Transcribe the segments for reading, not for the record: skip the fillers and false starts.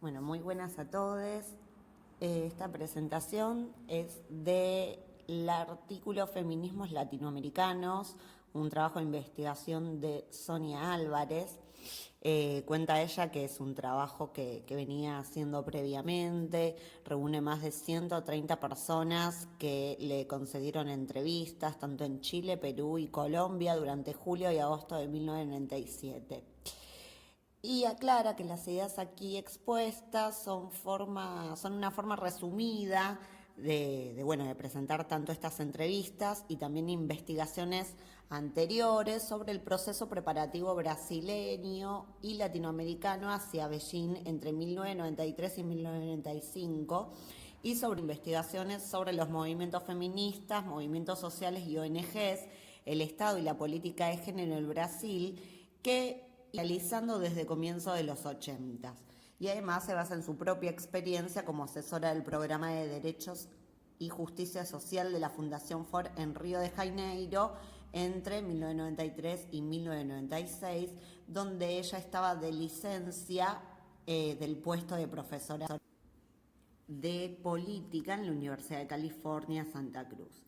Bueno, muy buenas a todos. Esta presentación es del artículo Feminismos Latinoamericanos, un trabajo de investigación de Sonia Álvarez. Cuenta ella que es un trabajo que venía haciendo previamente, reúne más de 130 personas que le concedieron entrevistas, tanto en Chile, Perú y Colombia, durante julio y agosto de 1997. Y aclara que las ideas aquí expuestas son una forma resumida de presentar tanto estas entrevistas y también investigaciones anteriores sobre el proceso preparativo brasileño y latinoamericano hacia Beijing entre 1993 y 1995 y sobre investigaciones sobre los movimientos feministas, movimientos sociales y ONGs, el Estado y la política de género en el Brasil, que realizando desde comienzos de los 80. Y además se basa en su propia experiencia como asesora del programa de Derechos y Justicia Social de la Fundación Ford en Río de Janeiro entre 1993 y 1996, donde ella estaba de licencia del puesto de profesora de política en la Universidad de California, Santa Cruz.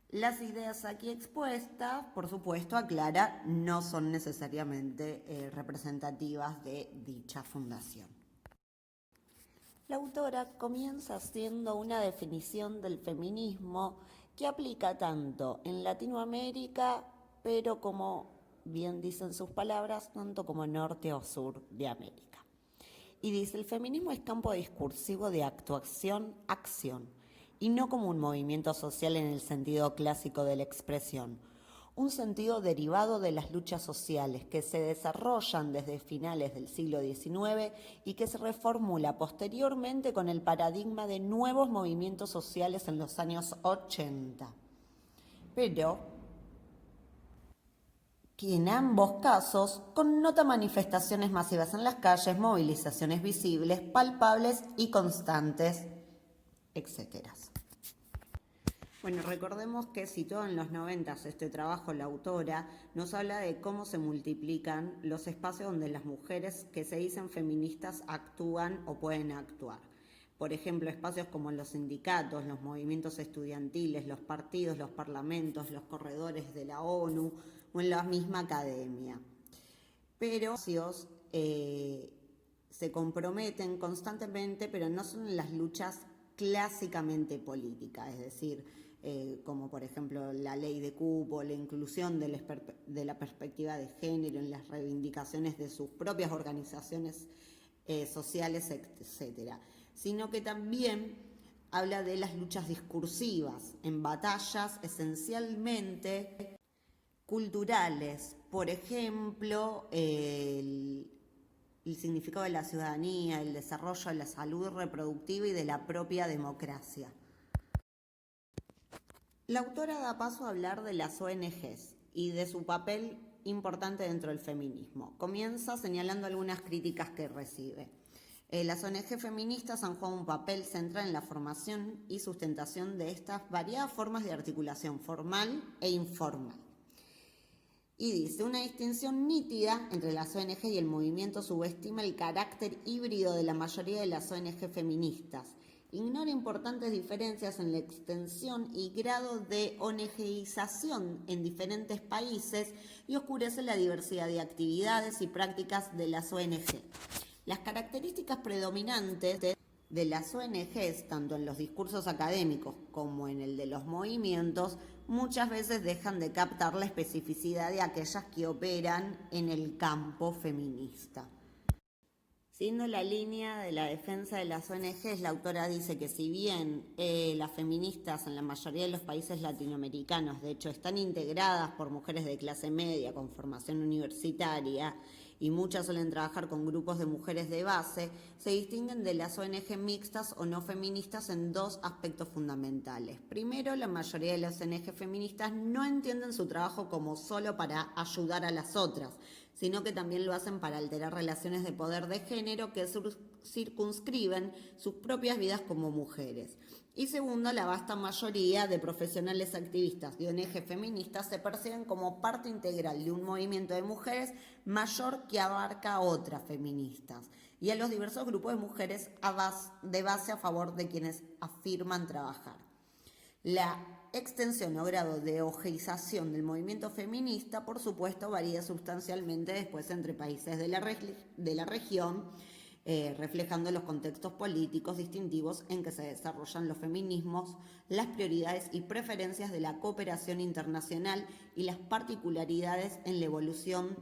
Las ideas aquí expuestas, por supuesto, aclara, no son necesariamente representativas de dicha fundación. La autora comienza haciendo una definición del feminismo que aplica tanto en Latinoamérica, pero como bien dicen sus palabras, tanto como norte o sur de América. Y dice, el feminismo es campo discursivo de actuación-acción, y no como un movimiento social en el sentido clásico de la expresión, un sentido derivado de las luchas sociales que se desarrollan desde finales del siglo XIX y que se reformula posteriormente con el paradigma de nuevos movimientos sociales en los años 80. Pero que en ambos casos connota manifestaciones masivas en las calles, movilizaciones visibles, palpables y constantes, etc. Bueno, recordemos que situado en los 90 este trabajo, la autora nos habla de cómo se multiplican los espacios donde las mujeres que se dicen feministas actúan o pueden actuar. Por ejemplo, espacios como los sindicatos, los movimientos estudiantiles, los partidos, los parlamentos, los corredores de la ONU o en la misma academia. Pero se comprometen constantemente, pero no son en las luchas clásicamente políticas, es decir, como por ejemplo la ley de cupo, la inclusión de la perspectiva de género en las reivindicaciones de sus propias organizaciones sociales, etc., sino que también habla de las luchas discursivas en batallas esencialmente culturales, por ejemplo, el significado de la ciudadanía, el desarrollo de la salud reproductiva y de la propia democracia. La autora da paso a hablar de las ONGs y de su papel importante dentro del feminismo. Comienza señalando algunas críticas que recibe. Las ONG feministas han jugado un papel central en la formación y sustentación de estas variadas formas de articulación formal e informal. Y dice, una distinción nítida entre las ONG y el movimiento subestima el carácter híbrido de la mayoría de las ONG feministas. Ignora importantes diferencias en la extensión y grado de ONGización en diferentes países y oscurece la diversidad de actividades y prácticas de las ONG. Las características predominantes de las ONGs, tanto en los discursos académicos como en el de los movimientos, muchas veces dejan de captar la especificidad de aquellas que operan en el campo feminista. Siguiendo la línea de la defensa de las ONGs, la autora dice que si bien las feministas en la mayoría de los países latinoamericanos, de hecho, están integradas por mujeres de clase media con formación universitaria y muchas suelen trabajar con grupos de mujeres de base, se distinguen de las ONG mixtas o no feministas en dos aspectos fundamentales. Primero, la mayoría de las ONG feministas no entienden su trabajo como solo para ayudar a las otras, sino que también lo hacen para alterar relaciones de poder de género que circunscriben sus propias vidas como mujeres. Y segundo, la vasta mayoría de profesionales activistas de ONG feministas se perciben como parte integral de un movimiento de mujeres mayor que abarca a otras feministas y a los diversos grupos de mujeres de base a favor de quienes afirman trabajar. La extensión o grado de ojeización del movimiento feminista, por supuesto, varía sustancialmente después entre países de la región, reflejando los contextos políticos distintivos en que se desarrollan los feminismos, las prioridades y preferencias de la cooperación internacional y las particularidades en la evolución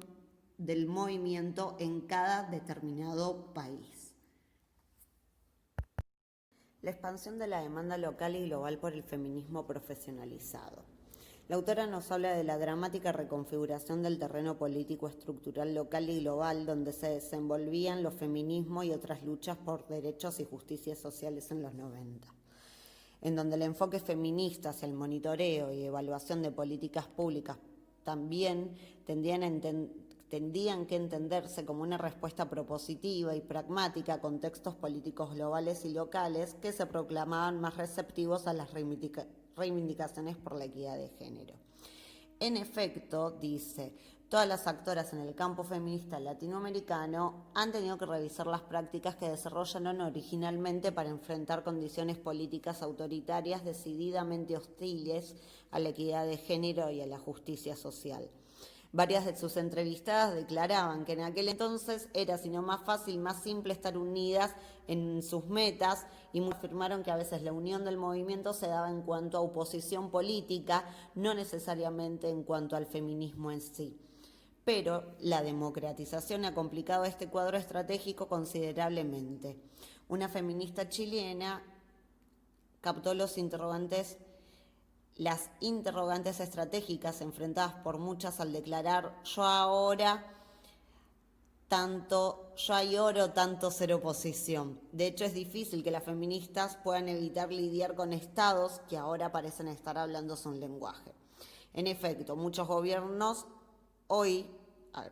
del movimiento en cada determinado país. La expansión de la demanda local y global por el feminismo profesionalizado. La autora nos habla de la dramática reconfiguración del terreno político estructural local y global donde se desenvolvían los feminismos y otras luchas por derechos y justicias sociales en los 90, en donde el enfoque feminista hacia el monitoreo y evaluación de políticas públicas también tendían que entenderse como una respuesta propositiva y pragmática a contextos políticos globales y locales que se proclamaban más receptivos a las reivindicaciones por la equidad de género. En efecto, dice, todas las actoras en el campo feminista latinoamericano han tenido que revisar las prácticas que desarrollaron originalmente para enfrentar condiciones políticas autoritarias decididamente hostiles a la equidad de género y a la justicia social. Varias de sus entrevistadas declaraban que en aquel entonces era sino más fácil, más simple estar unidas en sus metas y afirmaron que a veces la unión del movimiento se daba en cuanto a oposición política, no necesariamente en cuanto al feminismo en sí. Pero la democratización ha complicado este cuadro estratégico considerablemente. Una feminista chilena captó las interrogantes estratégicas enfrentadas por muchas al declarar yo hay oro, tanto ser oposición. De hecho, es difícil que las feministas puedan evitar lidiar con estados que ahora parecen estar hablando su lenguaje. En efecto, muchos gobiernos hoy,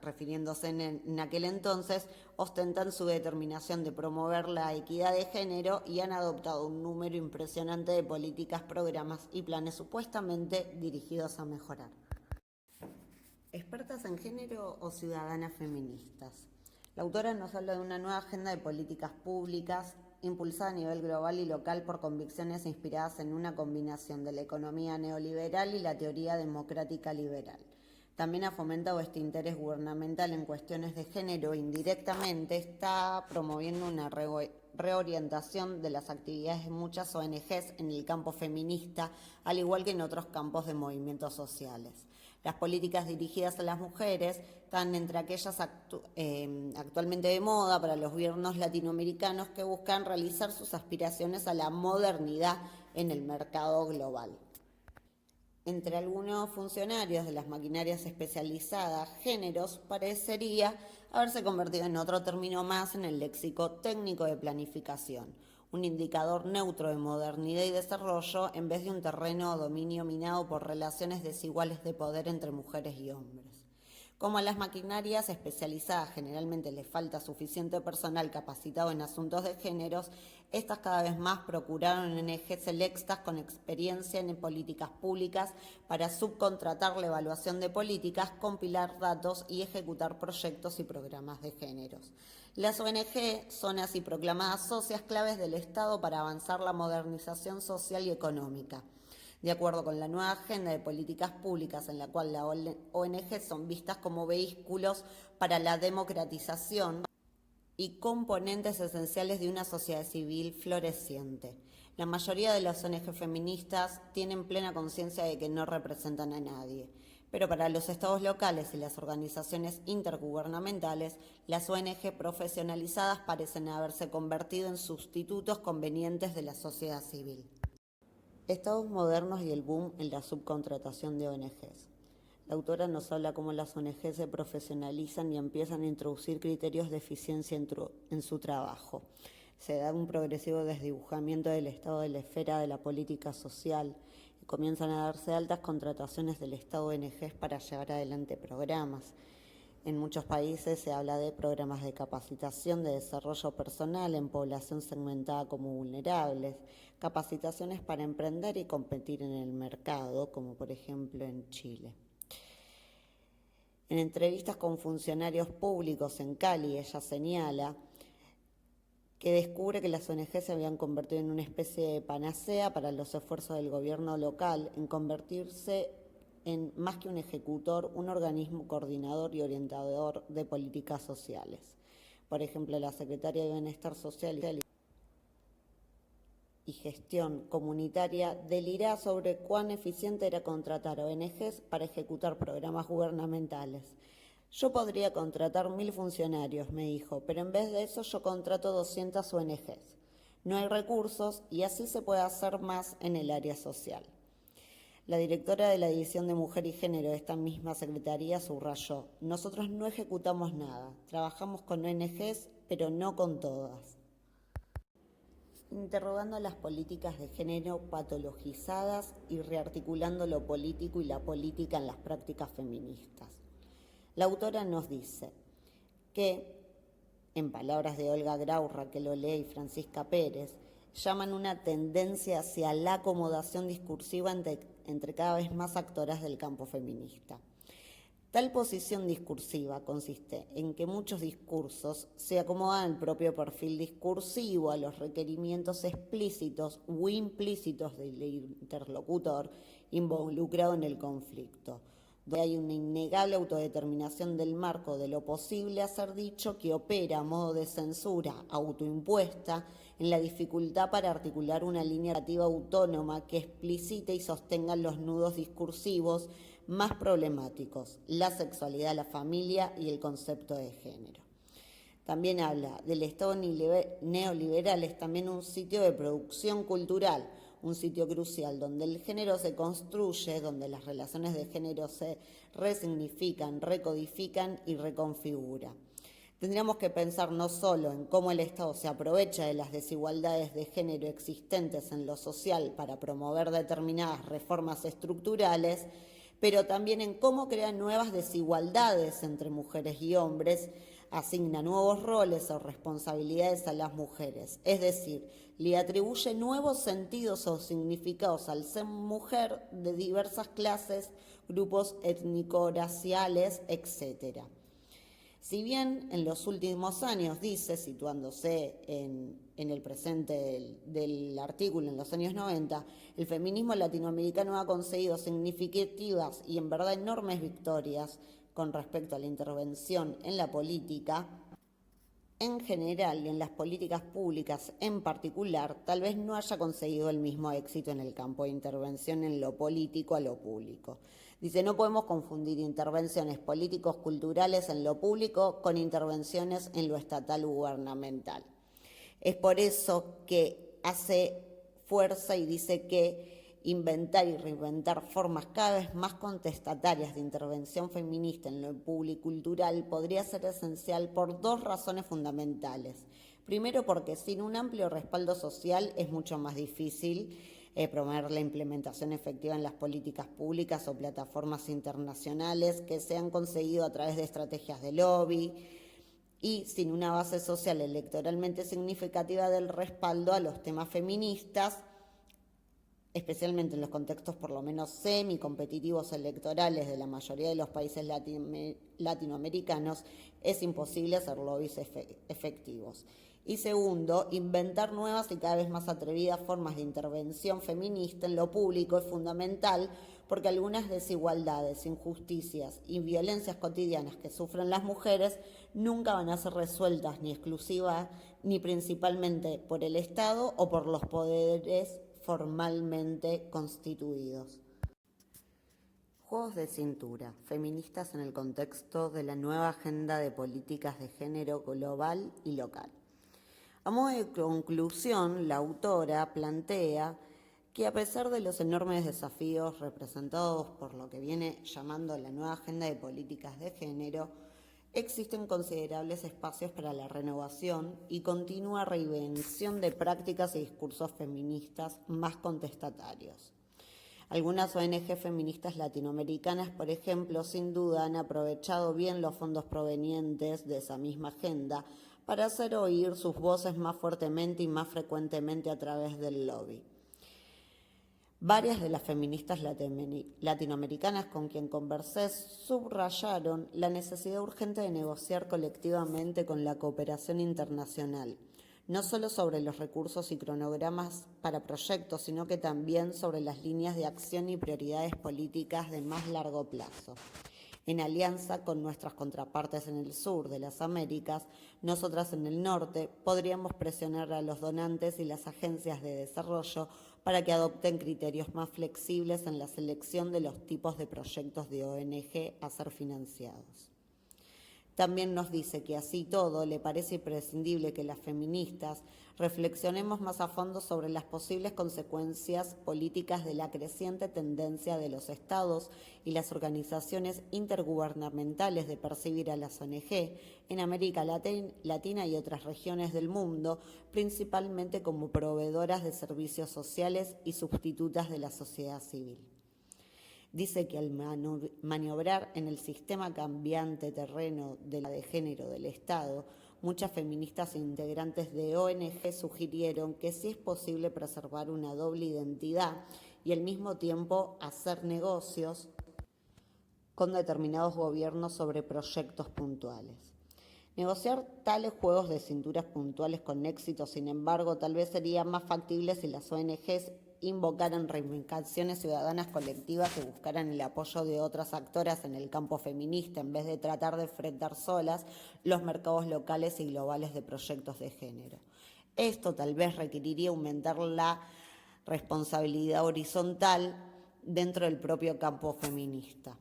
refiriéndose en aquel entonces, ostentan su determinación de promover la equidad de género y han adoptado un número impresionante de políticas, programas y planes supuestamente dirigidos a mejorar. ¿Expertas en género o ciudadanas feministas? La autora nos habla de una nueva agenda de políticas públicas impulsada a nivel global y local por convicciones inspiradas en una combinación de la economía neoliberal y la teoría democrática liberal. También ha fomentado este interés gubernamental en cuestiones de género. Indirectamente está promoviendo una reorientación de las actividades de muchas ONGs en el campo feminista, al igual que en otros campos de movimientos sociales. Las políticas dirigidas a las mujeres están entre aquellas actualmente de moda para los gobiernos latinoamericanos que buscan realizar sus aspiraciones a la modernidad en el mercado global. Entre algunos funcionarios de las maquinarias especializadas, géneros parecería haberse convertido en otro término más en el léxico técnico de planificación, un indicador neutro de modernidad y desarrollo en vez de un terreno o dominio minado por relaciones desiguales de poder entre mujeres y hombres. Como a las maquinarias especializadas generalmente les falta suficiente personal capacitado en asuntos de géneros, estas cada vez más procuraron ONGs selectas con experiencia en políticas públicas para subcontratar la evaluación de políticas, compilar datos y ejecutar proyectos y programas de géneros. Las ONG son así proclamadas socias claves del Estado para avanzar la modernización social y económica. De acuerdo con la nueva agenda de políticas públicas en la cual las ONG son vistas como vehículos para la democratización y componentes esenciales de una sociedad civil floreciente. La mayoría de las ONG feministas tienen plena conciencia de que no representan a nadie, pero para los estados locales y las organizaciones intergubernamentales, las ONG profesionalizadas parecen haberse convertido en sustitutos convenientes de la sociedad civil. Estados modernos y el boom en la subcontratación de ONGs. La autora nos habla cómo las ONGs se profesionalizan y empiezan a introducir criterios de eficiencia en su trabajo. Se da un progresivo desdibujamiento del Estado de la esfera de la política social y comienzan a darse altas contrataciones del Estado de ONGs para llevar adelante programas. En muchos países se habla de programas de capacitación de desarrollo personal en población segmentada como vulnerables, capacitaciones para emprender y competir en el mercado, como por ejemplo en Chile. En entrevistas con funcionarios públicos en Cali, ella señala que descubre que las ONG se habían convertido en una especie de panacea para los esfuerzos del gobierno local en convertirse en, más que un ejecutor, un organismo coordinador y orientador de políticas sociales. Por ejemplo, la Secretaría de Bienestar Social y Gestión Comunitaria delirá sobre cuán eficiente era contratar ONGs para ejecutar programas gubernamentales. Yo podría contratar 1000 funcionarios, me dijo, pero en vez de eso yo contrato 200 ONGs. No hay recursos y así se puede hacer más en el área social. La directora de la División de Mujer y Género de esta misma secretaría subrayó: nosotros no ejecutamos nada, trabajamos con ONGs, pero no con todas. Interrogando las políticas de género patologizadas y rearticulando lo político y la política en las prácticas feministas. La autora nos dice que, en palabras de Olga Grau, Raquel Olea y Francisca Pérez, llaman una tendencia hacia la acomodación discursiva entre cada vez más actoras del campo feminista. Tal posición discursiva consiste en que muchos discursos se acomodan al propio perfil discursivo, a los requerimientos explícitos u implícitos del interlocutor involucrado en el conflicto, donde hay una innegable autodeterminación del marco de lo posible a ser dicho que opera a modo de censura autoimpuesta en la dificultad para articular una línea narrativa autónoma que explicite y sostenga los nudos discursivos más problemáticos: la sexualidad, la familia y el concepto de género. También habla del Estado neoliberal, es también un sitio de producción cultural, un sitio crucial donde el género se construye, donde las relaciones de género se resignifican, recodifican y reconfiguran. Tendríamos que pensar no solo en cómo el Estado se aprovecha de las desigualdades de género existentes en lo social para promover determinadas reformas estructurales, pero también en cómo crea nuevas desigualdades entre mujeres y hombres, asigna nuevos roles o responsabilidades a las mujeres, es decir, le atribuye nuevos sentidos o significados al ser mujer de diversas clases, grupos étnico-raciales, etc. Si bien en los últimos años, dice, situándose en el presente del artículo, en los años 90, el feminismo latinoamericano ha conseguido significativas y en verdad enormes victorias con respecto a la intervención en la política, en general y en las políticas públicas en particular, tal vez no haya conseguido el mismo éxito en el campo de intervención en lo político a lo público. Dice, no podemos confundir intervenciones políticos culturales en lo público con intervenciones en lo estatal o gubernamental. Es por eso que hace fuerza y dice que inventar y reinventar formas cada vez más contestatarias de intervención feminista en lo público y cultural podría ser esencial por dos razones fundamentales. Primero, porque sin un amplio respaldo social es mucho más difícil promover la implementación efectiva en las políticas públicas o plataformas internacionales que se han conseguido a través de estrategias de lobby, y sin una base social electoralmente significativa del respaldo a los temas feministas, especialmente en los contextos por lo menos semi-competitivos electorales de la mayoría de los países latinoamericanos, es imposible hacer lobbies efectivos. Y segundo, inventar nuevas y cada vez más atrevidas formas de intervención feminista en lo público es fundamental porque algunas desigualdades, injusticias y violencias cotidianas que sufren las mujeres nunca van a ser resueltas ni exclusiva ni principalmente por el Estado o por los poderes formalmente constituidos. Juegos de cintura, feministas en el contexto de la nueva agenda de políticas de género global y local. A modo de conclusión, la autora plantea que a pesar de los enormes desafíos representados por lo que viene llamando la nueva agenda de políticas de género, existen considerables espacios para la renovación y continua reinvención de prácticas y discursos feministas más contestatarios. Algunas ONG feministas latinoamericanas, por ejemplo, sin duda han aprovechado bien los fondos provenientes de esa misma agenda para hacer oír sus voces más fuertemente y más frecuentemente a través del lobby. Varias de las feministas latinoamericanas con quien conversé subrayaron la necesidad urgente de negociar colectivamente con la cooperación internacional, no solo sobre los recursos y cronogramas para proyectos, sino que también sobre las líneas de acción y prioridades políticas de más largo plazo. En alianza con nuestras contrapartes en el sur de las Américas, nosotras en el norte podríamos presionar a los donantes y las agencias de desarrollo para que adopten criterios más flexibles en la selección de los tipos de proyectos de ONG a ser financiados. También nos dice que así todo le parece imprescindible que las feministas reflexionemos más a fondo sobre las posibles consecuencias políticas de la creciente tendencia de los estados y las organizaciones intergubernamentales de percibir a las ONG en América Latina y otras regiones del mundo, principalmente como proveedoras de servicios sociales y sustitutas de la sociedad civil. Dice que al maniobrar en el sistema cambiante terreno de la de género del Estado, muchas feministas e integrantes de ONG sugirieron que sí es posible preservar una doble identidad y al mismo tiempo hacer negocios con determinados gobiernos sobre proyectos puntuales. Negociar tales juegos de cinturas puntuales con éxito, sin embargo, tal vez sería más factible si las ONGs invocaran reivindicaciones ciudadanas colectivas y buscaran el apoyo de otras actoras en el campo feminista, en vez de tratar de enfrentar solas los mercados locales y globales de proyectos de género. Esto tal vez requeriría aumentar la responsabilidad horizontal dentro del propio campo feminista.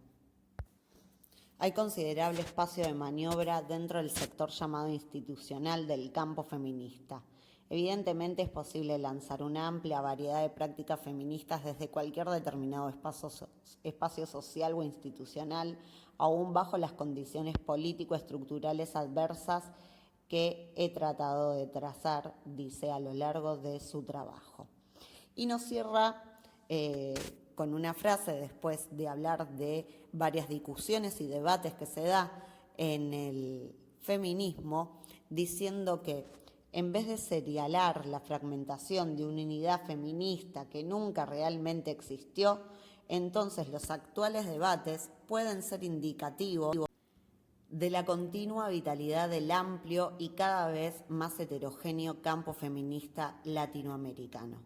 Hay considerable espacio de maniobra dentro del sector llamado institucional del campo feminista. Evidentemente es posible lanzar una amplia variedad de prácticas feministas desde cualquier determinado espacio social o institucional, aún bajo las condiciones político-estructurales adversas que he tratado de trazar, dice, a lo largo de su trabajo. Y nos cierra con una frase, después de hablar de varias discusiones y debates que se da en el feminismo, diciendo que en vez de señalar la fragmentación de una unidad feminista que nunca realmente existió, entonces los actuales debates pueden ser indicativos de la continua vitalidad del amplio y cada vez más heterogéneo campo feminista latinoamericano.